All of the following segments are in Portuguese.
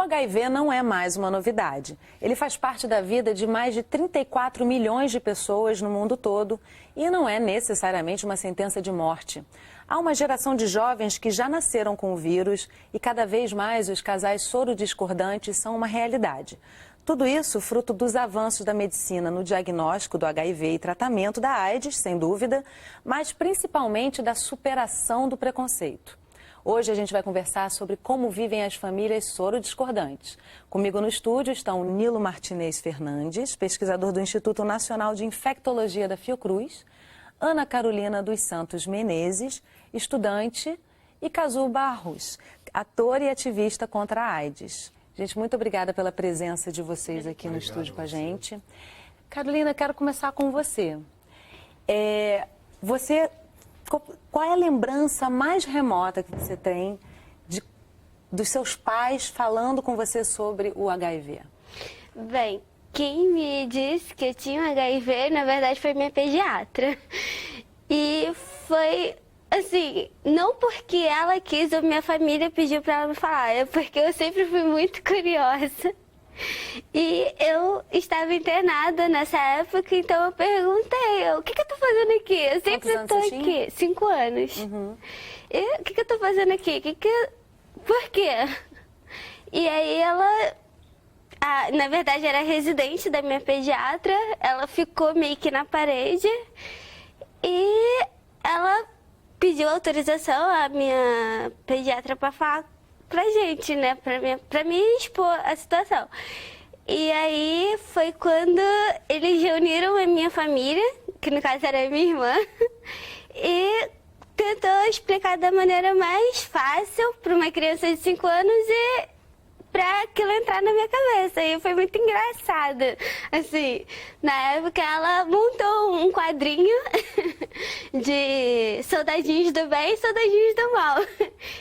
HIV não é mais uma novidade. Ele faz parte da vida de mais de 34 milhões de pessoas no mundo todo e não é necessariamente uma sentença de morte. Há uma geração de jovens que já nasceram com o vírus e cada vez mais os casais sorodiscordantes são uma realidade. Tudo isso fruto dos avanços da medicina no diagnóstico do HIV e tratamento da AIDS, sem dúvida, mas principalmente da superação do preconceito. Hoje a gente vai conversar sobre como vivem as famílias sorodiscordantes. Comigo no estúdio estão Nilo Martinez Fernandes, pesquisador do Instituto Nacional de Infectologia da Fiocruz, Ana Carolina dos Santos Menezes, estudante, e Cazu Barros, ator e ativista contra a AIDS. Gente, muito obrigada pela presença de vocês aqui no estúdio com a gente. Carolina, quero começar com você. Qual é a lembrança mais remota que você tem dos seus pais falando com você sobre o HIV? Bem, quem me disse que eu tinha HIV, na verdade, foi minha pediatra. E foi, assim, não porque ela quis ou minha família pediu pra ela me falar, é porque eu sempre fui muito curiosa. E eu estava internada nessa época, então eu perguntei, o que eu tô fazendo aqui? Eu sempre tô aqui, 5 anos. E o que eu tô fazendo aqui? Por quê? E aí ela, na verdade era residente da minha pediatra, ela ficou meio que na parede e ela pediu autorização à minha pediatra para falar pra gente, né, pra me expor a situação. E aí foi quando eles reuniram a minha família, que no caso era a minha irmã, e tentou explicar da maneira mais fácil para uma criança de 5 anos e pra aquilo entrar na minha cabeça. E foi muito engraçado. Assim, na época ela montou um quadrinho de soldadinhos do bem e soldadinhos do mal.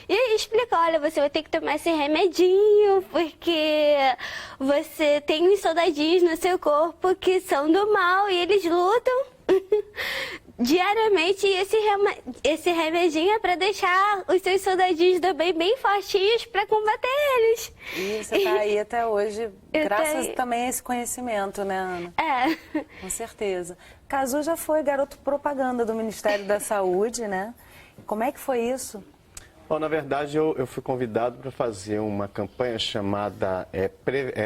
E aí explicou, olha, você vai ter que tomar esse remedinho porque você tem uns soldadinhos no seu corpo que são do mal e eles lutam diariamente, e esse remedinho é pra deixar os seus soldadinhos do bem bem fortinhos pra combater eles. E você tá aí até hoje, graças também a esse conhecimento, né, Ana? É. Com certeza. Cazu já foi garoto propaganda do Ministério da Saúde, né? Como é que foi isso? Bom, na verdade, eu fui convidado para fazer uma campanha chamada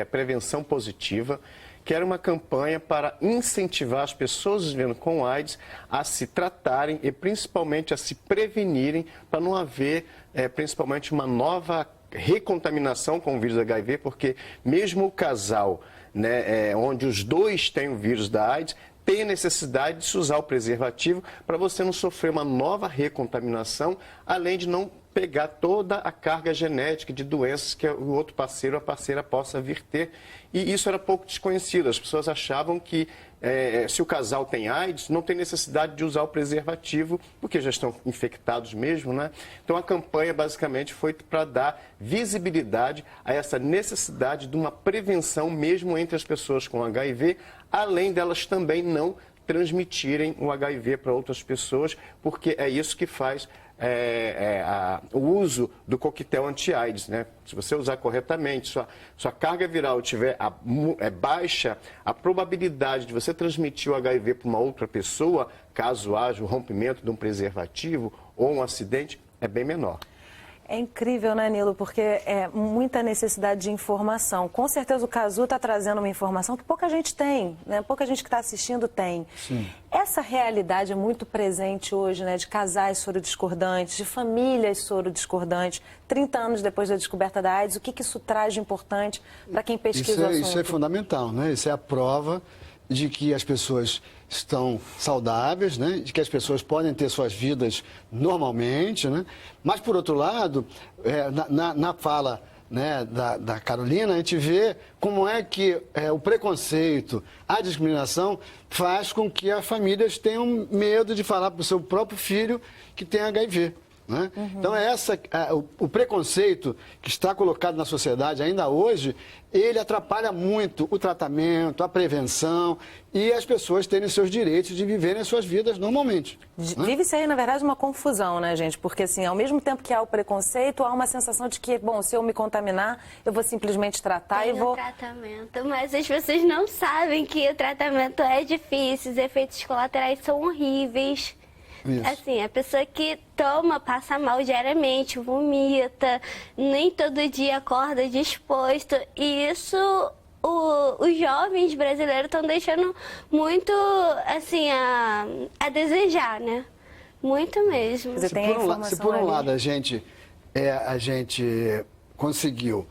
Prevenção Positiva, que era uma campanha para incentivar as pessoas vivendo com AIDS a se tratarem e principalmente a se prevenirem para não haver principalmente uma nova recontaminação com o vírus HIV, porque mesmo o casal, né, onde os dois têm o vírus da AIDS, tem a necessidade de se usar o preservativo para você não sofrer uma nova recontaminação, além de não pegar toda a carga genética de doenças que o outro parceiro ou a parceira possa vir ter. E isso era pouco desconhecido. As pessoas achavam que se o casal tem AIDS, não tem necessidade de usar o preservativo, porque já estão infectados mesmo, né? Então a campanha basicamente foi para dar visibilidade a essa necessidade de uma prevenção mesmo entre as pessoas com HIV, além delas também não transmitirem o HIV para outras pessoas, porque é isso que faz o uso do coquetel anti-AIDS, né? Se você usar corretamente, sua carga viral estiver baixa, a probabilidade de você transmitir o HIV para uma outra pessoa, caso haja o rompimento de um preservativo ou um acidente, é bem menor. É incrível, né, Nilo? Porque é muita necessidade de informação. Com certeza o Cazu está trazendo uma informação que pouca gente tem, né? Pouca gente que está assistindo tem. Sim. Essa realidade é muito presente hoje, né? De casais sorodiscordantes, de famílias sorodiscordantes. 30 anos depois da descoberta da AIDS, o que isso traz de importante para quem pesquisa o assunto? Isso é fundamental, né? Isso é a prova de que as pessoas estão saudáveis, né? De que as pessoas podem ter suas vidas normalmente, né? Mas, por outro lado, na fala, né, da Carolina, a gente vê como é que o preconceito, a discriminação faz com que as famílias tenham medo de falar para o seu próprio filho que tem HIV. Né? Então, o preconceito que está colocado na sociedade ainda hoje, ele atrapalha muito o tratamento, a prevenção e as pessoas terem seus direitos de viverem as suas vidas normalmente. Né? Vive-se aí, na verdade, uma confusão, né, gente? Porque, assim, ao mesmo tempo que há o preconceito, há uma sensação de que, bom, se eu me contaminar, eu vou simplesmente tratar Tem e vou... o tratamento, mas as pessoas não sabem que o tratamento é difícil, os efeitos colaterais são horríveis. Isso. Assim, a pessoa que toma, passa mal diariamente, vomita, nem todo dia acorda disposto. E isso os jovens brasileiros estão deixando muito, assim, a desejar, né? Muito mesmo. Quer dizer, tem a informação Se por um ali. lado a gente conseguiu,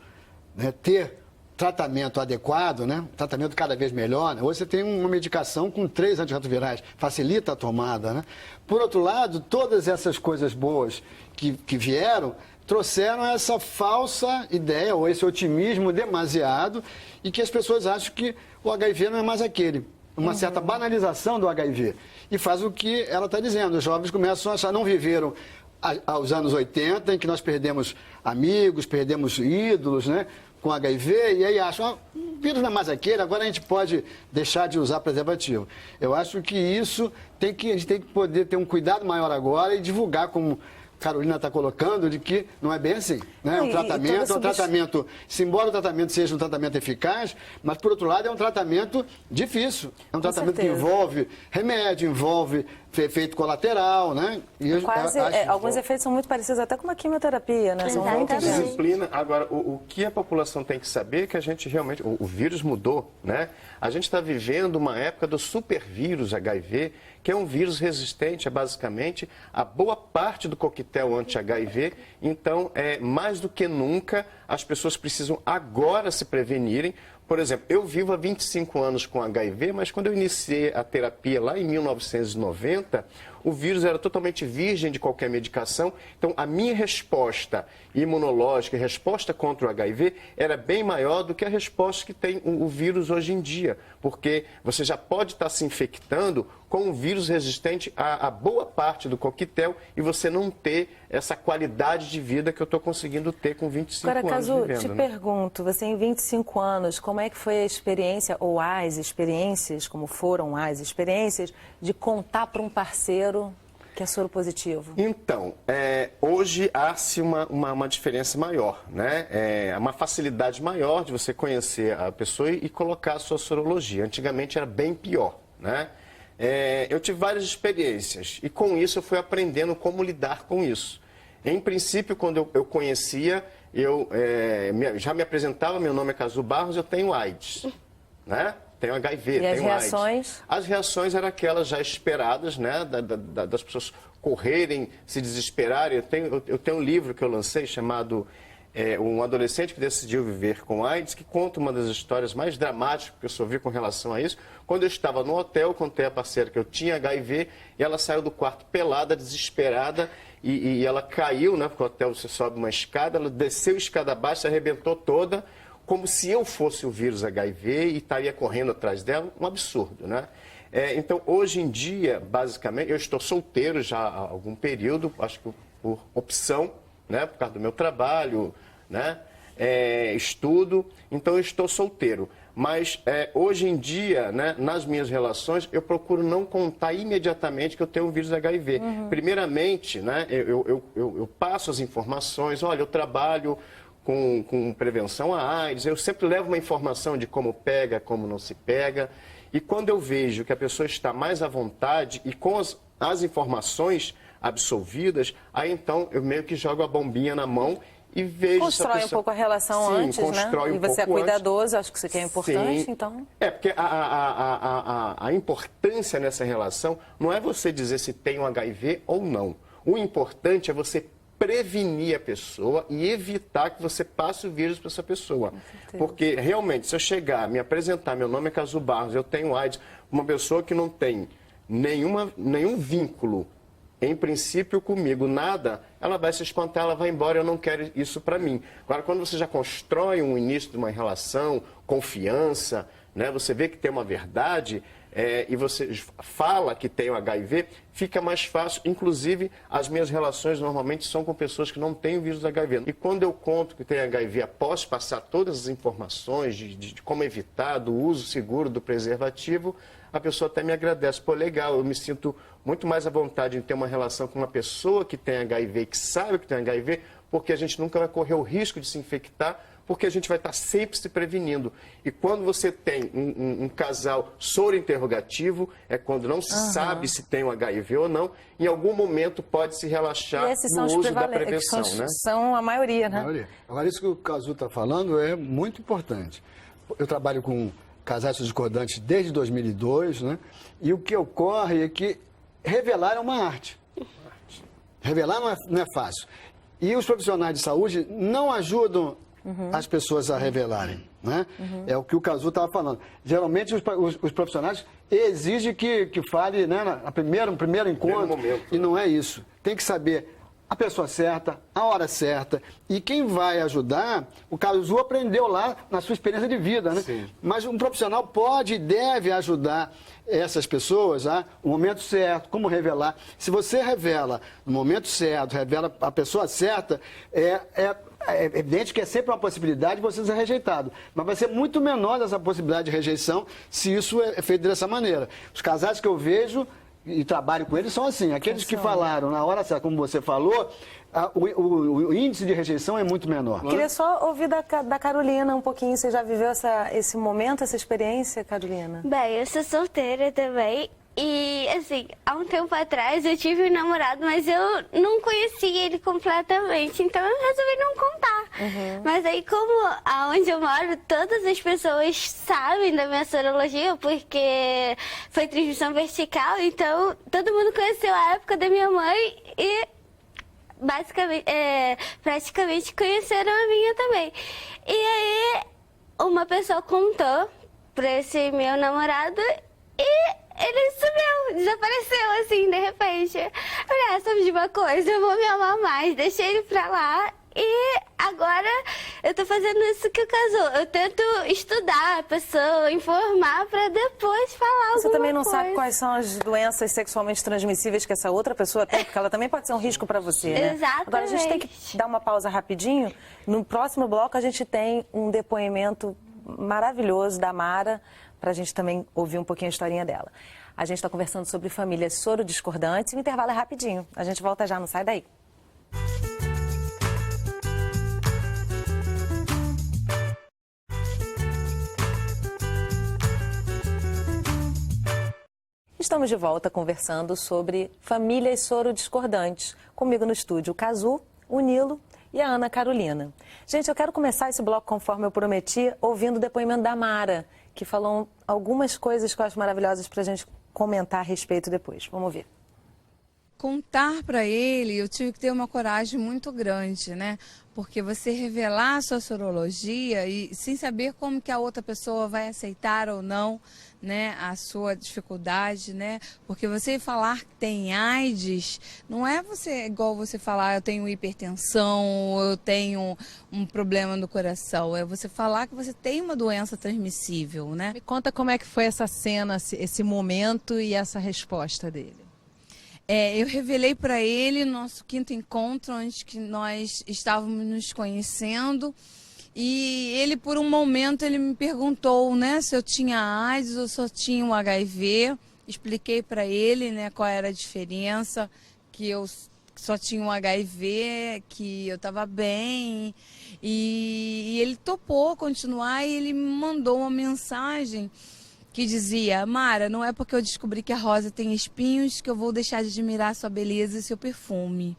né, ter tratamento adequado, né? Tratamento cada vez melhor, né? Hoje você tem uma medicação com 3 antirretrovirais, facilita a tomada, né? Por outro lado, todas essas coisas boas que vieram, trouxeram essa falsa ideia, ou esse otimismo demasiado, e que as pessoas acham que o HIV não é mais aquele. Uma certa banalização do HIV. E faz o que ela está dizendo, os jovens começam a achar, não viveram aos anos 80, em que nós perdemos amigos, perdemos ídolos, né? Com HIV, e aí acham, o vírus não é mais aquele, agora a gente pode deixar de usar preservativo. Eu acho que isso a gente tem que poder ter um cuidado maior agora e divulgar, como a Carolina está colocando, de que não é bem assim. Né? Um tratamento, se embora o tratamento seja um tratamento eficaz, mas por outro lado é um tratamento difícil. É um tratamento que envolve remédio, envolve efeito colateral, né? E alguns efeitos são muito parecidos até com uma quimioterapia, né? São muito disciplina. Agora, o que a população tem que saber é que a gente realmente, o vírus mudou, né? A gente está vivendo uma época do supervírus HIV, que é um vírus resistente a basicamente a boa parte do coquetel anti-HIV. Então, mais do que nunca, as pessoas precisam agora se prevenirem. Por exemplo, eu vivo há 25 anos com HIV, mas quando eu iniciei a terapia lá em 1990, o vírus era totalmente virgem de qualquer medicação. Então, a minha resposta imunológica, a resposta contra o HIV, era bem maior do que a resposta que tem o vírus hoje em dia. Porque você já pode estar se infectando com um vírus resistente a boa parte do coquetel e você não ter essa qualidade de vida que eu estou conseguindo ter com 25 Agora, anos Cazu, vivendo. te né? pergunto, você tem 25 anos, como é que foi a experiência, ou as experiências, como foram as experiências, de contar para um parceiro que é soro positivo? Então, hoje há-se uma diferença maior, né? Uma facilidade maior de você conhecer a pessoa e colocar a sua sorologia. Antigamente era bem pior, né? Eu tive várias experiências e com isso eu fui aprendendo como lidar com isso. Em princípio, quando eu conhecia, já me apresentava, meu nome é Cazu Barros, eu tenho AIDS, né? Tenho HIV, e tenho as reações? AIDS. As reações eram aquelas já esperadas, né? Das pessoas correrem, se desesperarem. Eu tenho um livro que eu lancei chamado Um Adolescente que Decidiu Viver com AIDS, que conta uma das histórias mais dramáticas que eu sofri com relação a isso. Quando eu estava no hotel, contei à parceira que eu tinha HIV e ela saiu do quarto pelada, desesperada, e ela caiu, né? Porque o hotel você sobe uma escada, ela desceu a escada abaixo, se arrebentou toda, como se eu fosse o vírus HIV e estaria correndo atrás dela, um absurdo, né? Então, hoje em dia, basicamente, eu estou solteiro já há algum período, acho que por opção, né? Por causa do meu trabalho, né? Estudo, então eu estou solteiro. Mas hoje em dia, né, nas minhas relações, eu procuro não contar imediatamente que eu tenho o vírus HIV. Primeiramente, né, eu passo as informações, olha, eu trabalho com prevenção à AIDS, eu sempre levo uma informação de como pega, como não se pega. E quando eu vejo que a pessoa está mais à vontade e com as informações absolvidas, aí então eu meio que jogo a bombinha na mão e vejo... Constrói um pouco a relação antes, né? Um e você é pouco cuidadoso, acho que isso aqui é importante, Sim. então... Porque a importância nessa relação não é você dizer se tem um HIV ou não. O importante é você prevenir a pessoa e evitar que você passe o vírus para essa pessoa. Porque, realmente, se eu chegar, me apresentar, meu nome é Cazu Barros, eu tenho AIDS, uma pessoa que não tem nenhum vínculo, em princípio, comigo, nada, ela vai se espantar, ela vai embora, eu não quero isso para mim. Agora, quando você já constrói um início de uma relação, confiança, né, você vê que tem uma verdade, e você fala que tem o HIV, fica mais fácil. Inclusive, as minhas relações normalmente são com pessoas que não têm o vírus do HIV. E quando eu conto que tem HIV após passar todas as informações de como evitar, do uso seguro do preservativo, a pessoa até me agradece. Pô, legal, eu me sinto muito mais à vontade em ter uma relação com uma pessoa que tem HIV, que sabe que tem HIV, porque a gente nunca vai correr o risco de se infectar, porque a gente vai estar sempre se prevenindo. E quando você tem um casal soro interrogativo, é quando não se sabe se tem o HIV ou não, em algum momento pode se relaxar no uso da prevenção. São a maioria, né? A maioria. Agora, isso que o Cazu está falando é muito importante. Eu trabalho com casais discordantes desde 2002, né? E o que ocorre é que revelar é uma arte. Revelar não é fácil. E os profissionais de saúde não ajudam as pessoas a revelarem, né? É o que o Cazu estava falando. Geralmente os profissionais exigem que fale, né, no primeiro encontro, e não é isso. Tem que saber a pessoa certa, a hora certa. E quem vai ajudar, o Cazu aprendeu lá na sua experiência de vida, né? Sim. Mas um profissional pode e deve ajudar essas pessoas no momento certo, como revelar. Se você revela no momento certo, revela a pessoa certa, é evidente que é sempre uma possibilidade de você ser rejeitado. Mas vai ser muito menor essa possibilidade de rejeição se isso é feito dessa maneira. Os casais que eu vejo e trabalho com eles são assim, aqueles que falaram na hora certa, como você falou, o índice de rejeição é muito menor. Queria só ouvir da Carolina um pouquinho. Você já viveu esse momento, essa experiência, Carolina? Bem, eu sou solteira também. E, assim, há um tempo atrás eu tive um namorado, mas eu não conhecia ele completamente, então eu resolvi não contar. Mas aí, como aonde eu moro, todas as pessoas sabem da minha sorologia, porque foi transmissão vertical, então todo mundo conheceu a época da minha mãe e basicamente, praticamente conheceram a minha também. E aí, uma pessoa contou pra esse meu namorado e ele sumiu, desapareceu assim, de repente. Eu falei, sabe de uma coisa, eu vou me amar mais, deixei ele pra lá e agora eu tô fazendo isso que o Cazu. Eu tento estudar a pessoa, informar pra depois falar alguma coisa. Você também não sabe quais são as doenças sexualmente transmissíveis que essa outra pessoa tem, porque ela também pode ser um risco pra você, né? Exatamente. Agora a gente tem que dar uma pausa rapidinho. No próximo bloco a gente tem um depoimento maravilhoso da Mara, para a gente também ouvir um pouquinho a historinha dela. A gente está conversando sobre famílias soro-discordantes e o intervalo é rapidinho. A gente volta já, não sai daí. Estamos de volta conversando sobre famílias soro-discordantes. Comigo no estúdio o Cazu, o Nilo e a Ana Carolina. Gente, eu quero começar esse bloco, conforme eu prometi, ouvindo o depoimento da Mara, que falou algumas coisas que eu acho maravilhosas para a gente comentar a respeito depois. Vamos ver. Contar para ele, eu tive que ter uma coragem muito grande, né? Porque você revelar a sua sorologia e sem saber como que a outra pessoa vai aceitar ou não, né, a sua dificuldade, né? Porque você falar que tem AIDS não é igual você falar eu tenho hipertensão, eu tenho um problema no coração. É você falar que você tem uma doença transmissível, né? Me conta como é que foi essa cena, esse momento e essa resposta dele. Eu revelei para ele nosso quinto encontro, onde que nós estávamos nos conhecendo. E ele, por um momento, ele me perguntou, né, se eu tinha AIDS ou se eu tinha o HIV. Expliquei para ele, né, qual era a diferença, que eu só tinha o HIV, que eu estava bem. E ele topou continuar e ele me mandou uma mensagem que dizia: Mara, não é porque eu descobri que a rosa tem espinhos que eu vou deixar de admirar sua beleza e seu perfume.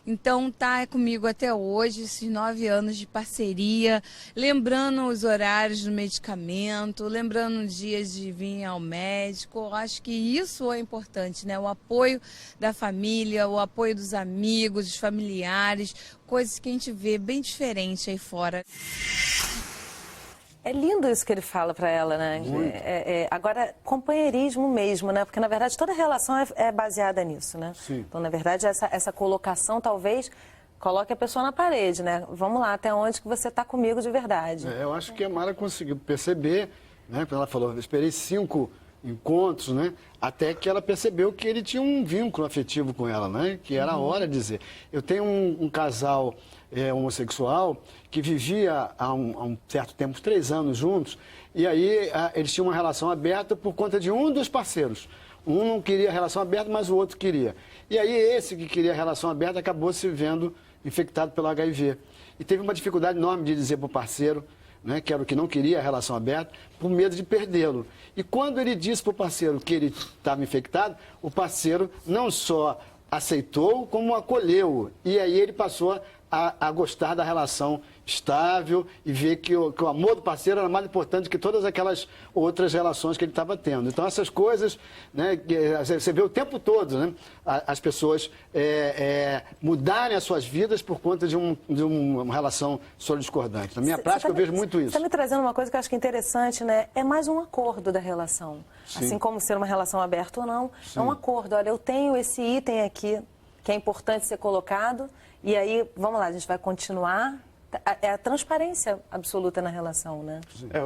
Então tá comigo até hoje, esses 9 anos de parceria, lembrando os horários do medicamento, lembrando dias de vir ao médico. Eu acho que isso é importante, né? O apoio da família, o apoio dos amigos, dos familiares, coisas que a gente vê bem diferente aí fora. É lindo isso que ele fala para ela, né? Agora, companheirismo mesmo, né? Porque, na verdade, toda relação é baseada nisso, né? Sim. Então, na verdade, essa colocação talvez coloque a pessoa na parede, né? Vamos lá, até onde que você está comigo de verdade. Eu acho que a Mara conseguiu perceber, né? Quando ela falou, eu esperei 5 encontros, né? Até que ela percebeu que ele tinha um vínculo afetivo com ela, né? Que era a hora de dizer. Eu tenho um casal homossexual que vivia há um certo tempo, 3 anos juntos, e aí eles tinham uma relação aberta por conta de um dos parceiros. Um não queria relação aberta, mas o outro queria. E aí esse que queria relação aberta acabou se vendo infectado pelo HIV. E teve uma dificuldade enorme de dizer para o parceiro, né, que era o que não queria a relação aberta, por medo de perdê-lo. E quando ele disse para o parceiro que ele estava infectado, o parceiro não só aceitou, como acolheu. E aí ele passou a gostar da relação estável e ver que o amor do parceiro era mais importante que todas aquelas outras relações que ele estava tendo. Então, essas coisas, né, você vê o tempo todo, né, as pessoas mudarem as suas vidas por conta de uma relação solo-discordante. Na minha prática, eu vejo muito isso. Você está me trazendo uma coisa que eu acho que é interessante, né? É mais um acordo da relação. Sim. Assim como ser uma relação aberta ou não, é um acordo. Olha, eu tenho esse item aqui que é importante ser colocado, e aí, vamos lá, a gente vai continuar. É a transparência absoluta na relação, né?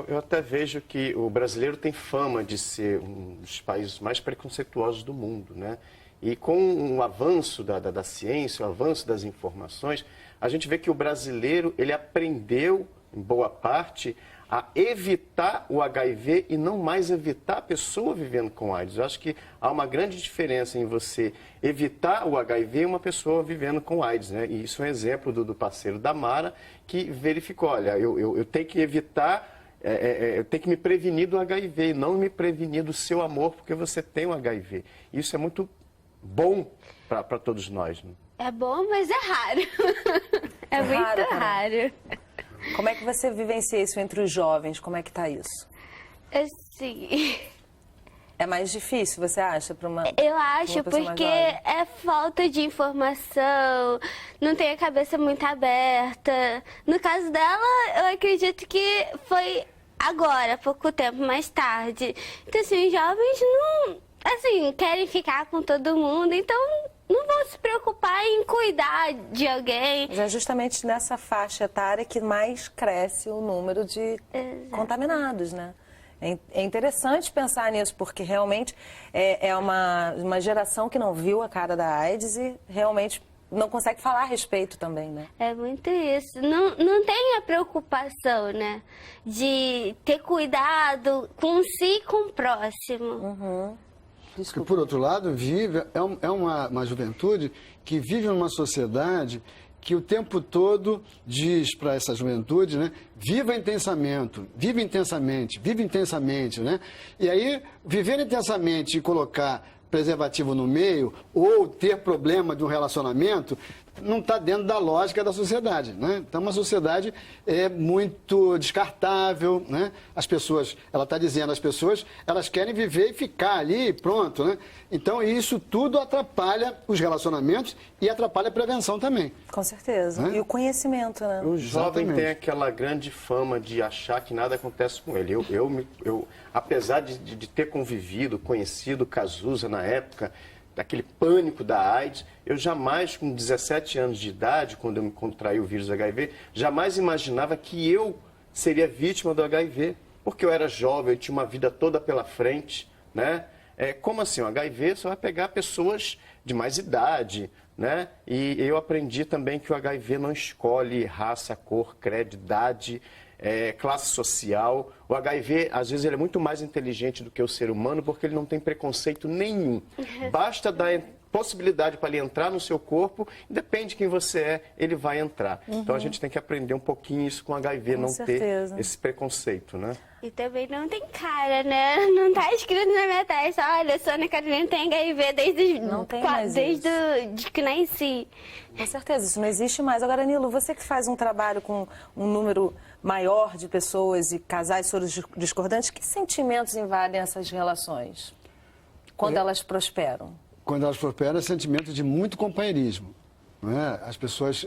Eu até vejo que o brasileiro tem fama de ser um dos países mais preconceituosos do mundo, né? E com o avanço da ciência, o avanço das informações, a gente vê que o brasileiro, ele aprendeu, em boa parte, a evitar o HIV e não mais evitar a pessoa vivendo com AIDS. Eu acho que há uma grande diferença em você evitar o HIV e uma pessoa vivendo com AIDS, né? E isso é um exemplo do parceiro da Mara, que verificou, olha, eu tenho que evitar, eu tenho que me prevenir do HIV e não me prevenir do seu amor, porque você tem o HIV. Isso é muito bom para todos nós, né? É bom, mas é raro. É muito raro. Como é que você vivencia isso entre os jovens? Como é que tá isso? Assim... É mais difícil, você acha, para uma... Eu acho, porque é falta de informação, não tem a cabeça muito aberta. No caso dela, eu acredito que foi agora, pouco tempo mais tarde. Então, assim, os jovens não, assim, querem ficar com todo mundo, então não vão se preocupar em cuidar de alguém. Mas é justamente nessa faixa etária que mais cresce o número de contaminados, né? É interessante pensar nisso, porque realmente é uma geração que não viu a cara da AIDS e realmente não consegue falar a respeito também, né? É muito isso. Não tem a preocupação, né? De ter cuidado com si e com o próximo. E, por outro lado, é uma juventude que vive numa sociedade que o tempo todo diz para essa juventude, né? Viva intensamente, né? E aí, viver intensamente e colocar preservativo no meio ou ter problema de um relacionamento não está dentro da lógica da sociedade, né? Então, uma sociedade muito descartável, né? As pessoas, ela está dizendo, as pessoas, elas querem viver e ficar ali e pronto, né? Então, isso tudo atrapalha os relacionamentos e atrapalha a prevenção também. Com certeza. Né? E o conhecimento, né? O jovem tem aquela grande fama de achar que nada acontece com ele. Eu apesar de ter convivido, conhecido Cazuza na época, daquele pânico da AIDS, eu jamais, com 17 anos de idade, quando eu me contraí o vírus HIV, jamais imaginava que eu seria vítima do HIV, porque eu era jovem, eu tinha uma vida toda pela frente, né? Como assim? O HIV só vai pegar pessoas de mais idade, né? E eu aprendi também que o HIV não escolhe raça, cor, credo, idade, classe social. O HIV, às vezes, ele é muito mais inteligente do que o ser humano porque ele não tem preconceito nenhum. Basta dar possibilidade para ele entrar no seu corpo, depende de quem você é, ele vai entrar. Então, a gente tem que aprender um pouquinho isso com o HIV, Com não certeza. ter esse preconceito, né? E também não tem cara, né? Não tá escrito na minha testa, olha, Sônia Carolina tem HIV desde que nasci. Com certeza, isso não existe mais. Agora, Nilo, você que faz um trabalho com um número maior de pessoas e casais sorodiscordantes, que sentimentos invadem essas relações quando elas prosperam? Quando elas prosperam, é sentimento de muito companheirismo. Não é? As pessoas,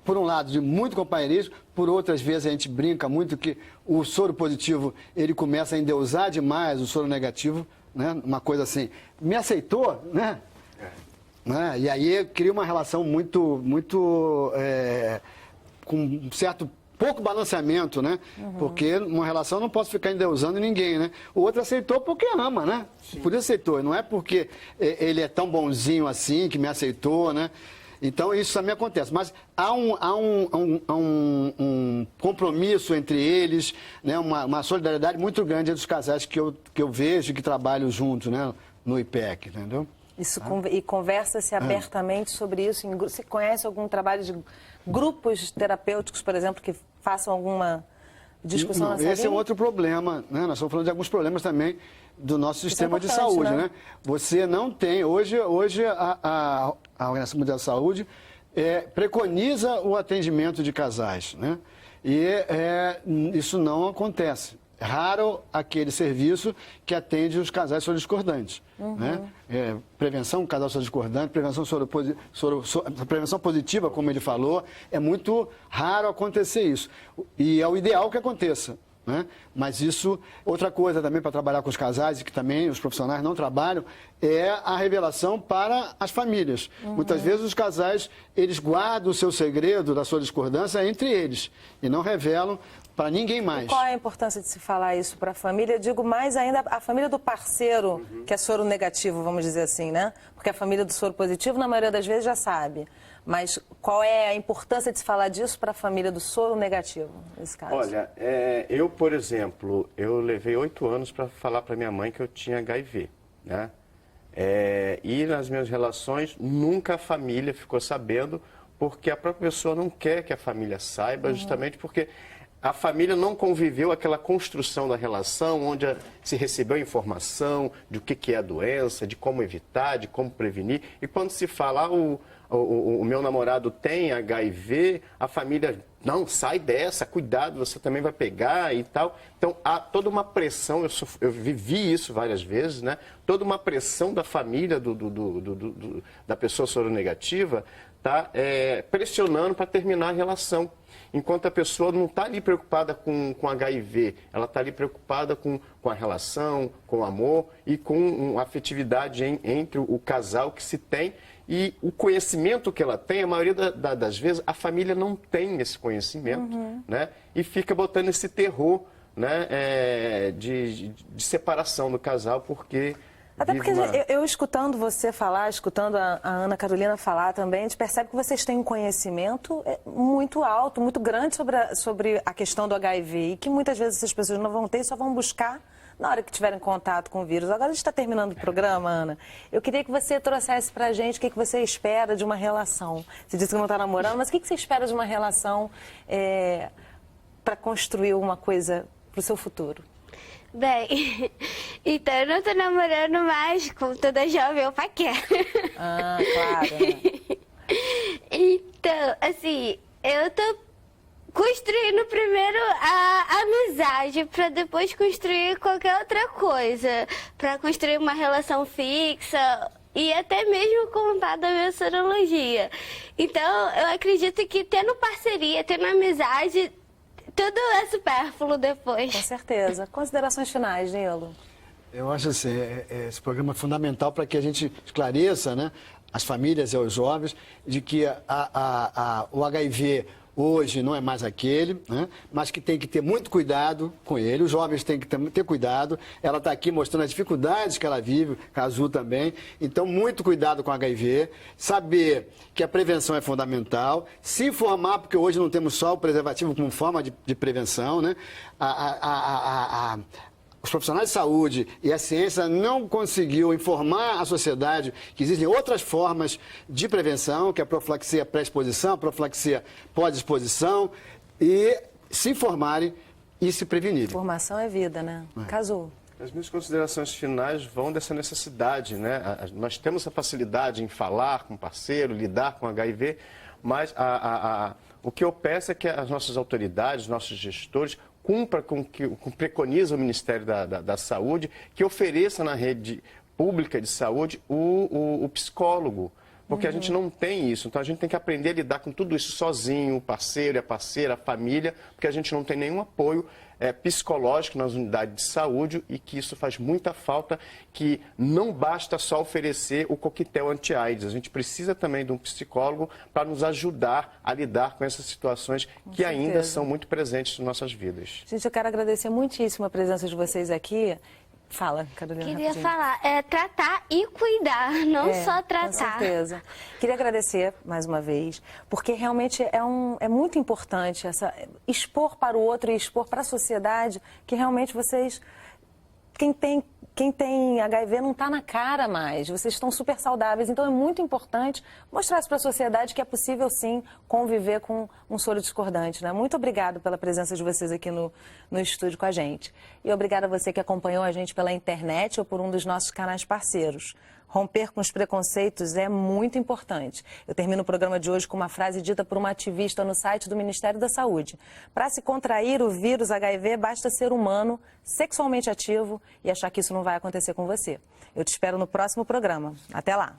por um lado, de muito companheirismo, por outras vezes a gente brinca muito que o soro positivo ele começa a endeusar demais o soro negativo, né? Uma coisa assim, me aceitou, né? Né? E aí cria uma relação muito com um certo pouco balanceamento, né? Porque uma relação não posso ficar endeusando ninguém, né? O outro aceitou porque ama, né? Por isso aceitou, não é porque ele é tão bonzinho assim que me aceitou, né? Então, isso também acontece. Mas há um compromisso entre eles, né? Uma solidariedade muito grande entre os casais que eu vejo e que trabalham juntos, né? No IPEC, entendeu? E conversa-se abertamente sobre isso? Você conhece algum trabalho de grupos terapêuticos, por exemplo, que façam alguma discussão nessa linha? Esse é outro problema, né? Nós estamos falando de alguns problemas também do nosso sistema de saúde, né? Você não tem... Hoje a Organização Mundial da Saúde preconiza o atendimento de casais, né? E isso não acontece. É raro aquele serviço que atende os casais sorodiscordantes, né? Prevenção, casal sorodiscordante, prevenção positiva, como ele falou, é muito raro acontecer isso. E é o ideal que aconteça, né? Mas isso, outra coisa também para trabalhar com os casais e que também os profissionais não trabalham, é a revelação para as famílias. Muitas vezes os casais, eles guardam o seu segredo da sua discordância entre eles e não revelam para ninguém mais. E qual é a importância de se falar isso para a família? Eu digo mais ainda a família do parceiro, que é soro negativo, vamos dizer assim, né? Porque a família do soro positivo, na maioria das vezes, já sabe. Mas qual é a importância de se falar disso para a família do soro negativo, nesse caso? Olha, eu, por exemplo, eu levei 8 anos para falar para minha mãe que eu tinha HIV, né? E nas minhas relações, nunca a família ficou sabendo, porque a própria pessoa não quer que a família saiba, justamente porque a família não conviveu aquela construção da relação, onde se recebeu informação de o que é a doença, de como evitar, de como prevenir. E quando se fala, o meu namorado tem HIV, a família, não, sai dessa, cuidado, você também vai pegar e tal. Então, há toda uma pressão, eu vivi isso várias vezes, né? Toda uma pressão da família, da pessoa soronegativa, tá pressionando para terminar a relação. Enquanto a pessoa não está ali preocupada com HIV, ela está ali preocupada com a relação, com o amor e com a afetividade entre o casal que se tem. E o conhecimento que ela tem, a maioria das vezes, a família não tem esse conhecimento, né? E fica botando esse terror, né? De separação do casal, porque... Até porque eu escutando você falar, escutando a Ana Carolina falar também, a gente percebe que vocês têm um conhecimento muito alto, muito grande sobre a questão do HIV e que muitas vezes essas pessoas não vão ter e só vão buscar na hora que tiverem contato com o vírus. Agora a gente está terminando o programa, Ana. Eu queria que você trouxesse para a gente o que você espera de uma relação. Você disse que não está namorando, mas o que você espera de uma relação para construir uma coisa para o seu futuro? Bem, então eu não tô namorando mais, como toda jovem, eu paquero. Ah, claro. Então, assim, eu tô construindo primeiro a amizade, pra depois construir qualquer outra coisa. Pra construir uma relação fixa e até mesmo contar da minha sorologia. Então, eu acredito que tendo parceria, tendo amizade... tudo é supérfluo depois. Com certeza. Considerações finais, Nilo? Eu acho assim, esse programa é fundamental para que a gente esclareça, né, as famílias e os jovens de que o HIV hoje não é mais aquele, né, mas que tem que ter muito cuidado com ele. Os jovens têm que ter cuidado. Ela está aqui mostrando as dificuldades que ela vive, a Azul também. Então, muito cuidado com o HIV. Saber que a prevenção é fundamental. Se informar, porque hoje não temos só o preservativo como forma de prevenção, né? Os profissionais de saúde e a ciência não conseguiu informar a sociedade que existem outras formas de prevenção, que é a profilaxia pré-exposição, a profilaxia pós-exposição, e se informarem e se prevenirem. Informação é vida, né? Casu. As minhas considerações finais vão dessa necessidade, né? Nós temos a facilidade em falar com o parceiro, lidar com HIV, mas o que eu peço é que as nossas autoridades, nossos gestores, cumpra com o que preconiza o Ministério da Saúde, que ofereça na rede pública de saúde o psicólogo, porque a gente não tem isso. Então a gente tem que aprender a lidar com tudo isso sozinho, o parceiro, a parceira, a família, porque a gente não tem nenhum apoio psicológico nas unidades de saúde e que isso faz muita falta, que não basta só oferecer o coquetel anti-AIDS. A gente precisa também de um psicólogo para nos ajudar a lidar com essas situações que ainda são muito presentes em nossas vidas. Gente, eu quero agradecer muitíssimo a presença de vocês aqui. Fala, Carolina. Queria rapidinho. falar, tratar e cuidar, não só tratar. Com certeza. Queria agradecer mais uma vez, porque realmente é muito importante expor para o outro e expor para a sociedade que realmente vocês, quem tem HIV não está na cara mais, vocês estão super saudáveis, então é muito importante mostrar isso para a sociedade que é possível sim conviver com um soro discordante, né? Muito obrigado pela presença de vocês aqui no estúdio com a gente. E obrigada a você que acompanhou a gente pela internet ou por um dos nossos canais parceiros. Romper com os preconceitos é muito importante. Eu termino o programa de hoje com uma frase dita por uma ativista no site do Ministério da Saúde. Para se contrair o vírus HIV, basta ser humano, sexualmente ativo e achar que isso não vai acontecer com você. Eu te espero no próximo programa. Até lá!